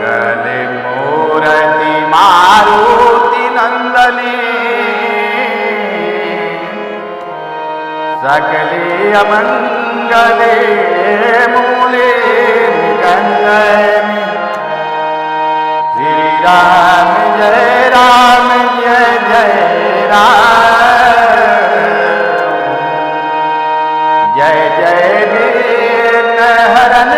मंगल मूर्ति मारुति नंदने सकले अमंगले मूले निकंदने श्री राम जय जय राम जय जय वीर हरण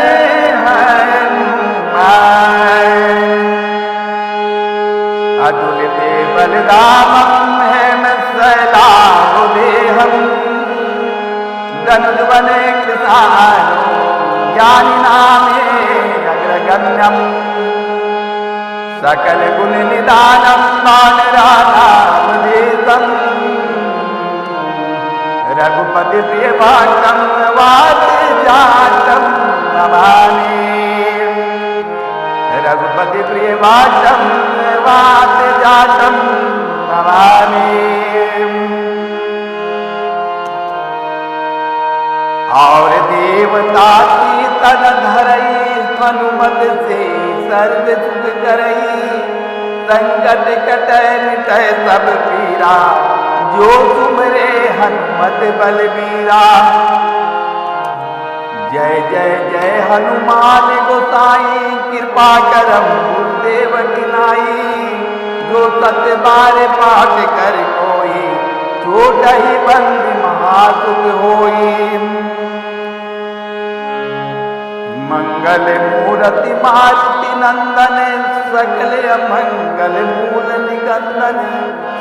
अतुलित बलदामं हेमशैलाहुदेहं धनुज बने कृतानो ज्ञानी नामे अग्रगण्यं सकल गुण निदानं वानरानामदेशं रघुपति प्रिय भक्तं वादिजातं नमामि रघुपति प्रिय भक्तं वादिजातं नमामि। और देवता की तन धरई हनुमत से सर्व सुख करई संकट कटै मिटै सब पीरा जो तुमरे हनुमत बलबीरा। जय जय जय हनुमान गोसाई कृपा करम गुरुदेव किनाई जो सत बार पाठ कर कोई छोटहि बंद महासुख होई। मंगल मूर्ति मारुति नंदन सकल अमंगल मूल निकंदन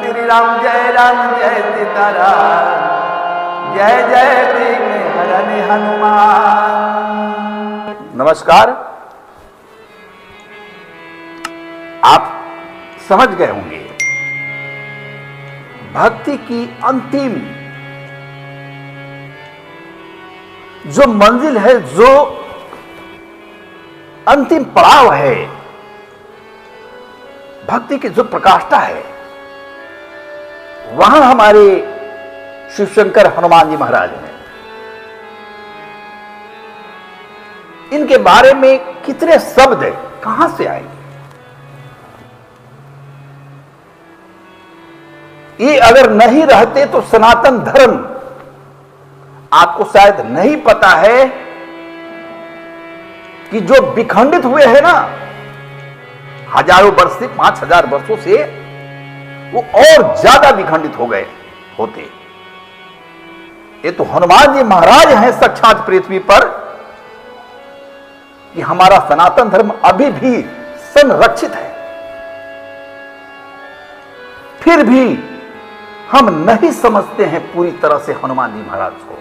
श्री राम जय सीताराम जय जय विघ्न हरन हनुमान। नमस्कार। आप समझ गए होंगे भक्ति की अंतिम जो मंजिल है, जो अंतिम पड़ाव है, भक्ति की जो प्रकाष्ठा है, वहां हमारे शिव शंकर हनुमान जी महाराज हैं। इनके बारे में कितने शब्द कहां से आए? ये अगर नहीं रहते तो सनातन धर्म, आपको शायद नहीं पता है कि जो विखंडित हुए हैं ना हजारों वर्ष से, 5000 वर्षों से, वो और ज्यादा विखंडित हो गए होते। ये तो हनुमान जी महाराज हैं साक्षात पृथ्वी पर कि हमारा सनातन धर्म अभी भी संरक्षित है। फिर भी हम नहीं समझते हैं पूरी तरह से हनुमान जी महाराज को।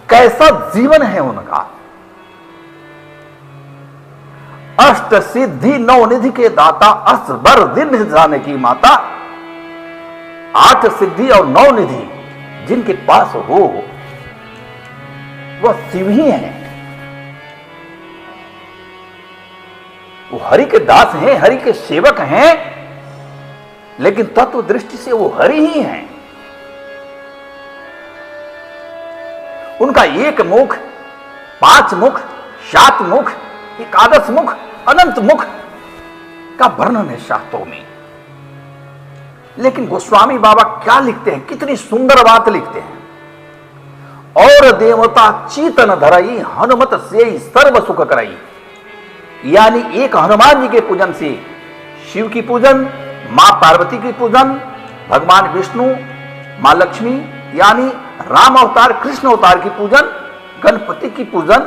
कैसा जीवन है उनका। अष्ट सिद्धि नौ निधि के दाता, असबर दिन जाने की माता। 8 सिद्धि और 9 निधि जिनके पास हो वह शिव ही हैं। वो हरि के दास हैं, हरि के सेवक हैं, लेकिन तत्व दृष्टि से वो हरि ही हैं। उनका 1 मुख, 5 मुख, 7 मुख, एकादश मुख, अनंत मुख का वर्णन है शास्त्रों में। लेकिन गोस्वामी बाबा क्या लिखते हैं, कितनी सुंदर बात लिखते हैं। और देवता चीतन धरई हनुमत से सर्व सुख करई। यानी एक हनुमान जी के पूजन से शिव की पूजन, मां पार्वती की पूजन, भगवान विष्णु, मां लक्ष्मी यानी राम अवतार, कृष्ण अवतार की पूजन, गणपति की पूजन,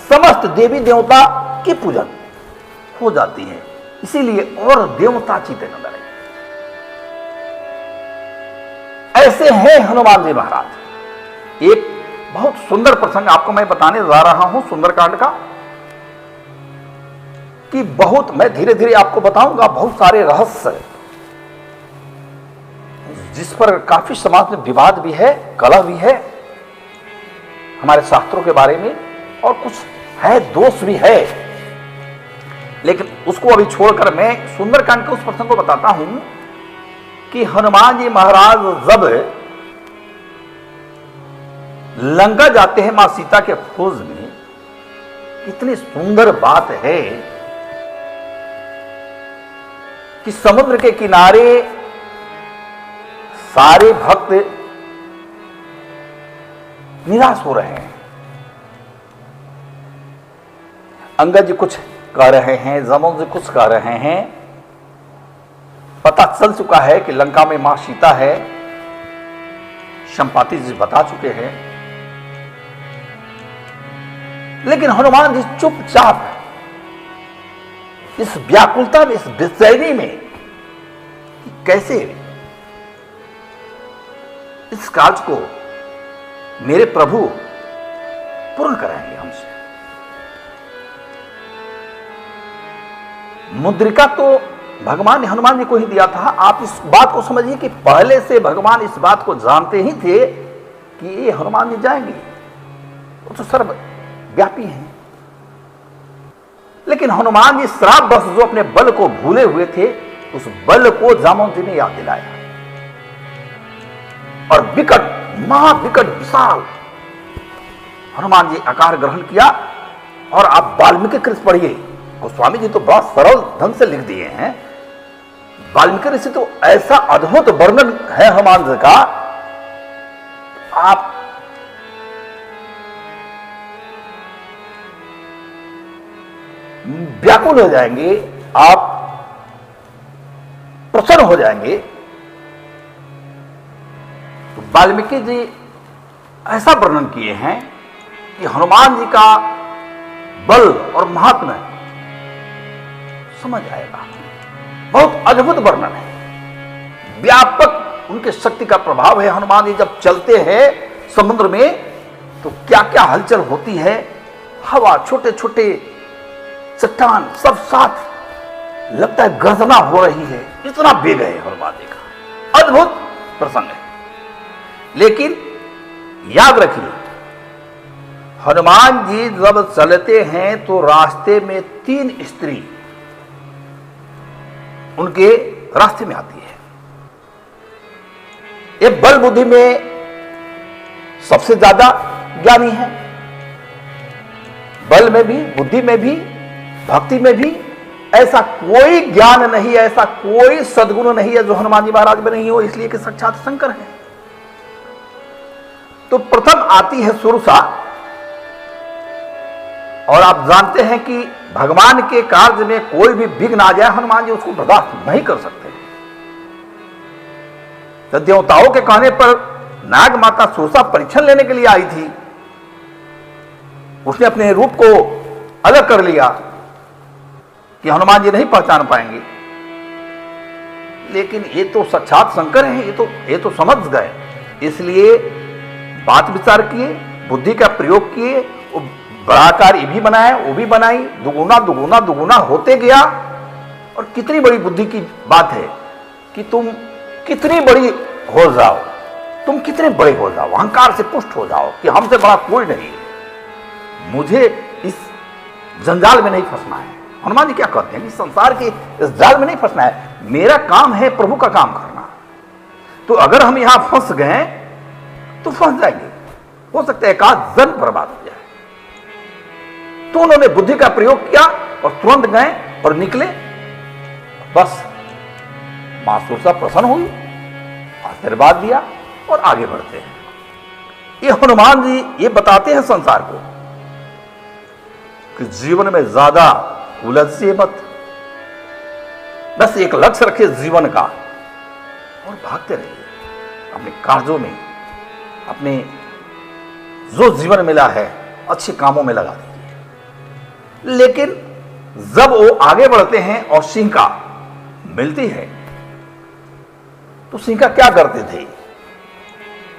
समस्त देवी देवता की पूजन हो जाती है। इसीलिए और देवता चीतन धरई। ऐसे हैं हनुमान जी महाराज। एक बहुत सुंदर प्रसंग आपको मैं बताने जा रहा हूं सुंदरकांड का, कि बहुत मैं धीरे धीरे आपको बताऊंगा। बहुत सारे रहस्य जिस पर काफी समाज में विवाद भी है, कलह भी है हमारे शास्त्रों के बारे में, और कुछ है दोष भी है। लेकिन उसको अभी छोड़कर मैं सुंदरकांड के उस प्रसंग को बताता हूं कि हनुमान जी महाराज जब लंका जाते हैं मां सीता के खोज में, कितनी सुंदर बात है कि समुद्र के किनारे सारे भक्त निराश हो रहे हैं। अंगद जी कुछ कह रहे हैं, जमन जी कुछ कह रहे हैं। पता चल चुका है कि लंका में मां सीता है, संपाति जी बता चुके हैं। लेकिन हनुमान जी चुपचाप इस व्याकुलता में, इस बेचैनी में कैसे इस कार्य को मेरे प्रभु पूर्ण कराएंगे हमसे। मुद्रिका तो भगवान ने हनुमान जी को ही दिया था। आप इस बात को समझिए कि पहले से भगवान इस बात को जानते ही थे कि ये हनुमान जी जाएंगे, वो तो सर्वव्यापी हैं। लेकिन हनुमान जी श्रापवश जो अपने बल को भूले हुए थे, उस बल को जामवंत जी ने याद दिलाया और विकट, महाविकट, विशाल हनुमान जी आकार ग्रहण किया। और आप वाल्मीकि कृत पढ़िए, गोस्वामी जी तो बड़ा सरल ढंग से लिख दिए हैं। वाल्मीकि ऋषि तो ऐसा अद्भुत वर्णन है हनुमान जी का, आप व्याकुल हो जाएंगे, आप प्रसन्न हो जाएंगे। तो वाल्मीकि जी ऐसा वर्णन किए हैं कि हनुमान जी का बल और महात्म्य समझ आएगा। बहुत अद्भुत वर्णन है, व्यापक उनके शक्ति का प्रभाव है। हनुमान जी जब चलते हैं समुद्र में तो क्या क्या हलचल होती है, हवा, छोटे छोटे चट्टान सब साथ, लगता है गर्जना हो रही है, इतना वेग है हनुमान जी का, अद्भुत प्रसंग है। लेकिन याद रखिए, हनुमान जी जब चलते हैं तो रास्ते में 3 स्त्री उनके रास्ते में आती है। ये बल बुद्धि में सबसे ज्यादा ज्ञानी है, बल में भी, बुद्धि में भी, भक्ति में भी ऐसा कोई ज्ञान नहीं, ऐसा कोई सद्गुण नहीं है जो हनुमान जी महाराज में नहीं हो, इसलिए कि साक्षात शंकर है। तो प्रथम आती है सुरसा, और आप जानते हैं कि भगवान के कार्य में कोई भी विघ्न आ जाए, हनुमान जी उसको बर्दाश्त नहीं कर सकते। तो देवताओं के कहने पर नाग माता सुरसा परीक्षण लेने के लिए आई थी, उसने अपने रूप को अलग कर लिया कि हनुमान जी नहीं पहचान पाएंगे। लेकिन ये तो साक्षात शंकर हैं, ये तो समझ गए, इसलिए बात विचार किए, बुद्धि का प्रयोग किए, बड़ा आकार ये भी बनाया, वो भी बनाई, दुगुना दुगुना दुगुना होते गया। और कितनी बड़ी बुद्धि की बात है कि तुम कितनी बड़ी हो जाओ, तुम कितने बड़े हो जाओ, अहंकार से पुष्ट हो जाओ कि हमसे बड़ा कोई नहीं है, मुझे इस जंजाल में नहीं फंसना है। हनुमान जी क्या कहते हैं कि संसार के इस जाल में नहीं फंसना है, मेरा काम है प्रभु का काम करना। तो अगर हम यहां फंस गए तो फंस जाएंगे, हो सकता है एक आध जन्म बर्बाद हो जाए। तो उन्होंने बुद्धि का प्रयोग किया और तुरंत गए और निकले। बस मां सुरसा प्रसन्न हुई, आशीर्वाद दिया और आगे बढ़ते हैं। ये हनुमान जी ये बताते हैं संसार को कि जीवन में ज्यादा उलझिए मत, बस एक लक्ष्य रखिए जीवन का और भागते रहिए अपने कार्यों में, अपने जो जीवन मिला है अच्छे कामों में लगा दीजिए। लेकिन जब वो आगे बढ़ते हैं और सिंका मिलती है तो सिंका क्या करते थे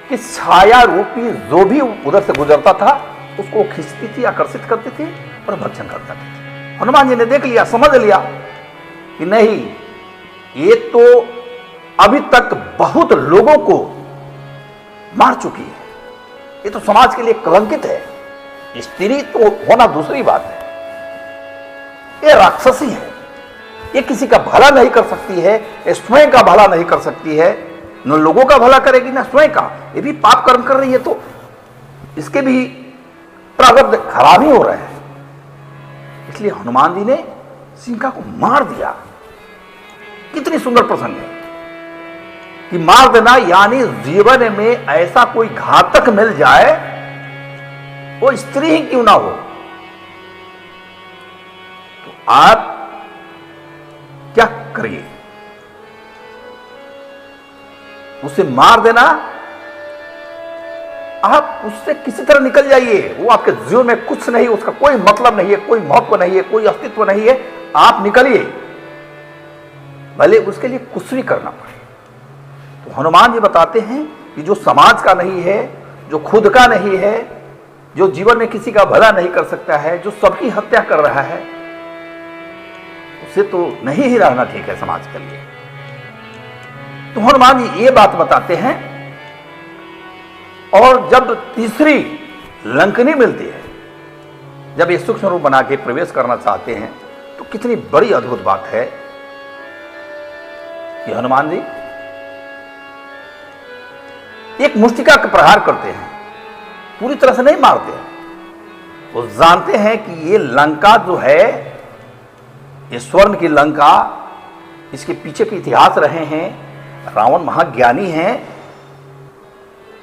कि छाया रूपी जो भी उधर से गुजरता था उसको खींचती थी, आकर्षित करती थी और भक्षण कर देते थे। हनुमान जी ने देख लिया, समझ लिया कि नहीं, ये तो अभी तक बहुत लोगों को मार चुकी है, ये तो समाज के लिए कलंकित है। स्त्री तो होना दूसरी बात है, ये राक्षसी है, ये किसी का भला नहीं कर सकती है, ये स्वयं का भला नहीं कर सकती है, न लोगों का भला करेगी न स्वयं का। ये भी पाप कर्म कर रही है तो इसके भी प्रारब्ध खराब ही हो रहे हैं। इसलिए हनुमान जी ने सींका को मार दिया। कितनी सुंदर प्रसंग है कि मार देना, यानी जीवन में ऐसा कोई घातक मिल जाए, वो स्त्री ही क्यों ना हो, तो आप क्या करिए, उसे मार देना, आप उससे किसी तरह निकल जाइए। वो आपके जीवन में कुछ नहीं, उसका कोई मतलब नहीं है, कोई महत्व नहीं है, कोई अस्तित्व नहीं है, आप निकलिए, भले उसके लिए कुछ भी करना पड़े। तो हनुमान जी बताते हैं कि जो समाज का नहीं है, जो खुद का नहीं है, जो जीवन में किसी का भला नहीं कर सकता है, जो सबकी हत्या कर रहा है, उसे तो नहीं ही रहना ठीक है समाज के लिए। तो हनुमान जी ये बात बताते हैं। और जब तीसरी लंकनी मिलती है, जब ये सूक्ष्म रूप बना के प्रवेश करना चाहते हैं, तो कितनी बड़ी अद्भुत बात है कि हनुमान जी एक मुष्टिका का प्रहार करते हैं, पूरी तरह से नहीं मारते हैं। वो जानते हैं कि ये लंका जो है, ये स्वर्ण की लंका, इसके पीछे के इतिहास रहे हैं, रावण महाज्ञानी हैं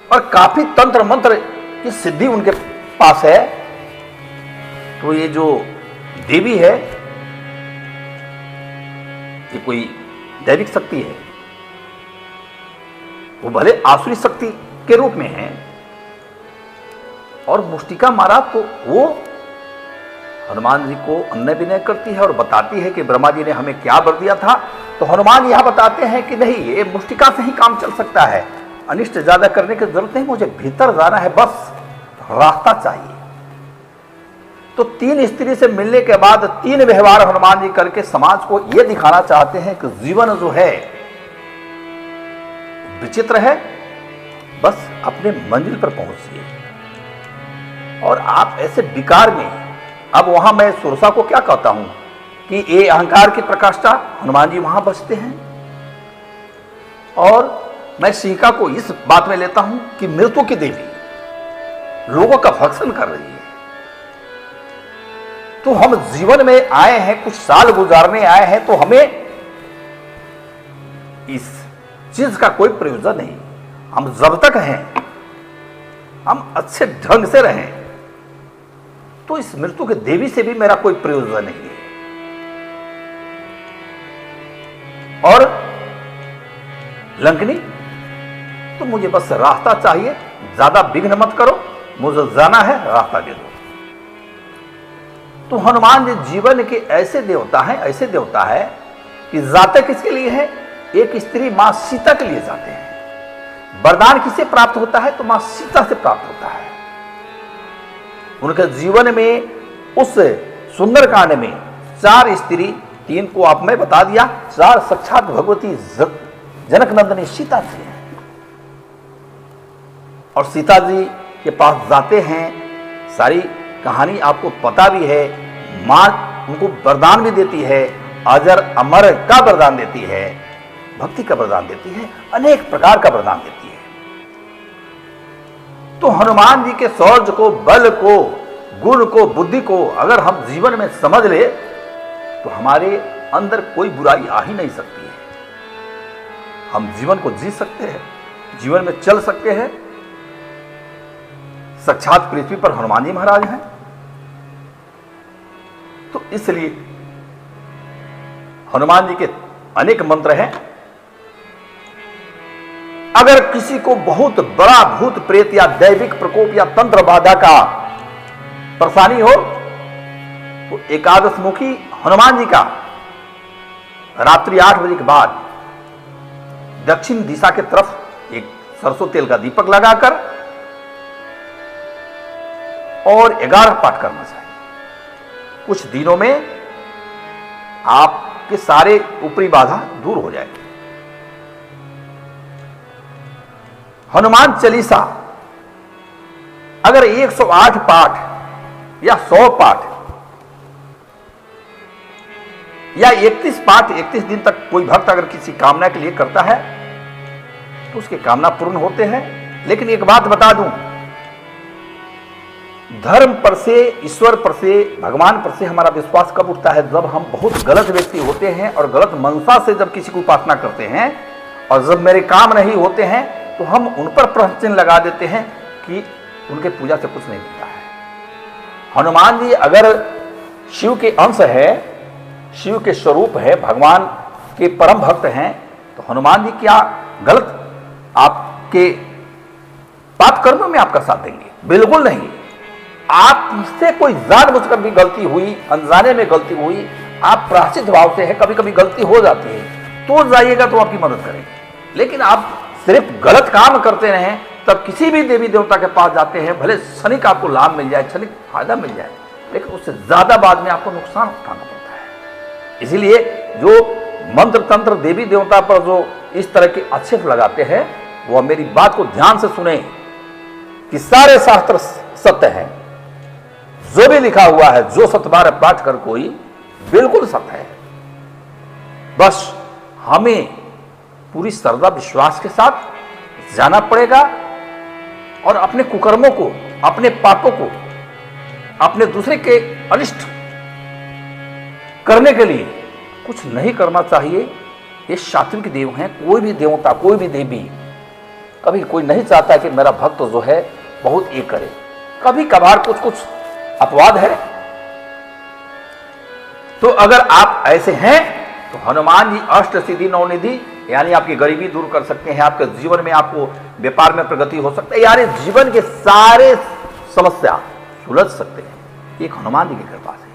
और काफी तंत्र मंत्र की सिद्धि उनके पास है। तो ये जो देवी है, ये कोई दैविक शक्ति है, वो भले आसुरी शक्ति के रूप में है, और मुष्टिका मारा तो वो हनुमान जी को अन्य विनय करती है और बताती है कि ब्रह्मा जी ने हमें क्या वर दिया था। तो हनुमान यहां बताते हैं कि नहीं, ये मुष्टिका से ही काम चल सकता है, अनिष्ट ज्यादा करने की जरूरत नहीं, मुझे भीतर जाना है, बस रास्ता चाहिए। तो तीन स्त्री से मिलने के बाद तीन व्यवहार हनुमान जी करके समाज को यह दिखाना चाहते हैं कि जीवन जो है विचित्र है, बस अपने मंजिल पर पहुंचिए। और आप ऐसे विकार में, अब वहां मैं सुरसा को क्या कहता हूं कि ये अहंकार की प्रकाष्ठा, हनुमान जी वहां बचते हैं। और मैं सीका को इस बात में लेता हूं कि मृत्यु की देवी लोगों का भक्षण कर रही है। तो हम जीवन में आए हैं, कुछ साल गुजारने आए हैं, तो हमें इस चीज का कोई प्रयोजन नहीं। हम जब तक हैं, हम अच्छे ढंग से रहें, तो इस मृत्यु की देवी से भी मेरा कोई प्रयोजन नहीं है। और लंकनी, तो मुझे बस रास्ता चाहिए, ज्यादा विघ्न मत करो, मुझे जाना है, रास्ता दे दो। तो हनुमान जी जीवन के ऐसे देवता है कि जाते किसके लिए है, एक स्त्री मां सीता के लिए जाते हैं। वरदान किसे प्राप्त होता है, तो मां सीता से प्राप्त होता है। उनके जीवन में उस सुंदरकांड में 4 स्त्री, 3 को आप मैं बता दिया, 4 साक्षात भगवती जनक नंदिनी सीता जी हैं। और सीता जी के पास जाते हैं, सारी कहानी आपको पता भी है। मां उनको वरदान भी देती है, अजर अमर का वरदान देती है, भक्ति का वरदान देती है, अनेक प्रकार का वरदान देती है। तो हनुमान जी के शौर्य को, बल को, गुण को, बुद्धि को अगर हम जीवन में समझ ले, तो हमारे अंदर कोई बुराई आ ही नहीं सकती है। हम जीवन को जी सकते हैं, जीवन में चल सकते हैं। साक्षात पृथ्वी पर हनुमान जी महाराज हैं। तो इसलिए हनुमान जी के अनेक मंत्र हैं। अगर किसी को बहुत बड़ा भूत प्रेत या दैविक प्रकोप या तंत्र बाधा का परेशानी हो, तो एकादश मुखी हनुमान जी का रात्रि 8 बजे के बाद दक्षिण दिशा के तरफ एक सरसों तेल का दीपक लगाकर और 11 पाठ करना चाहिए। कुछ दिनों में आपके सारे ऊपरी बाधा दूर हो जाएगी। हनुमान चालीसा अगर 108 पाठ या 100 पाठ या 31 पाठ 31 दिन तक कोई भक्त अगर किसी कामना के लिए करता है, तो उसकी कामना पूर्ण होते हैं। लेकिन एक बात बता दूं धर्म पर से, ईश्वर पर से, भगवान पर से हमारा विश्वास कब उठता है? जब हम बहुत गलत व्यक्ति होते हैं और गलत मनसा से जब किसी को उपासना करते हैं और जब मेरे काम नहीं होते हैं तो हम उन पर प्रश्न चिन्ह लगा देते हैं कि उनके पूजा से कुछ नहीं मिलता है। हनुमान जी अगर शिव के अंश है, शिव के स्वरूप है, भगवान के परम भक्त हैं, तो हनुमान जी क्या गलत आपके पाप कर्म में आपका साथ देंगे? बिल्कुल नहीं। आपसे कोई जानबूझकर भी गलती हुई, अनजाने में गलती हुई, आप प्रायश्चित भाव से है, कभी कभी गलती हो जाती है तो जाइएगा तो आपकी मदद करेंगे। लेकिन आप सिर्फ गलत काम करते रहें तब किसी भी देवी देवता के पास जाते हैं, भले क्षणिक आपको लाभ मिल जाए, क्षणिक फायदा मिल जाए, लेकिन उससे ज्यादा बाद में आपको नुकसान उठाना पड़ता है। इसीलिए जो मंत्र तंत्र देवी देवता पर जो इस तरह के आक्षेप लगाते हैं वो मेरी बात को ध्यान से सुने कि सारे शास्त्र सत्य है, जो भी लिखा हुआ है, जो सतबार पाठ कर कोई बिल्कुल सत्य है। बस हमें पूरी श्रद्धा विश्वास के साथ जाना पड़ेगा और अपने कुकर्मों को, अपने पापों को, अपने दूसरे के अनिष्ट करने के लिए कुछ नहीं करना चाहिए। ये सात्विक देव हैं। कोई भी देवता, कोई भी देवी, कभी कोई नहीं चाहता कि मेरा भक्त जो है बहुत ये करे। कभी कभार कुछ कुछ अपवाद है। तो अगर आप ऐसे हैं तो हनुमान जी अष्ट सिद्धि नवनिधि, यानी आपकी गरीबी दूर कर सकते हैं, आपके जीवन में आपको व्यापार में प्रगति हो सकता है, यानी जीवन के सारे समस्या सुलझ सकते हैं, एक हनुमान जी की कृपा से।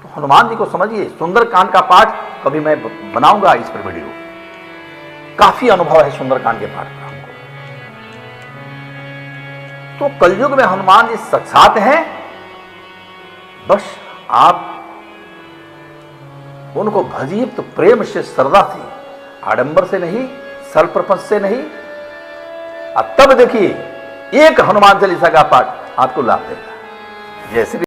तो हनुमान जी को समझिए। सुंदरकांड का पाठ कभी मैं बनाऊंगा इस पर वीडियो, काफी अनुभव है सुंदरकांड के पाठ का हमको। तो कलयुग में हनुमान जी साक्षात हैं। बस आप उनको भजिए तो प्रेम से, श्रद्धा से, आडंबर से नहीं, सर्वप्रपंच से नहीं। अब तब देखिए एक हनुमान चालीसा का पाठ आपको लाभ देगा। जय श्री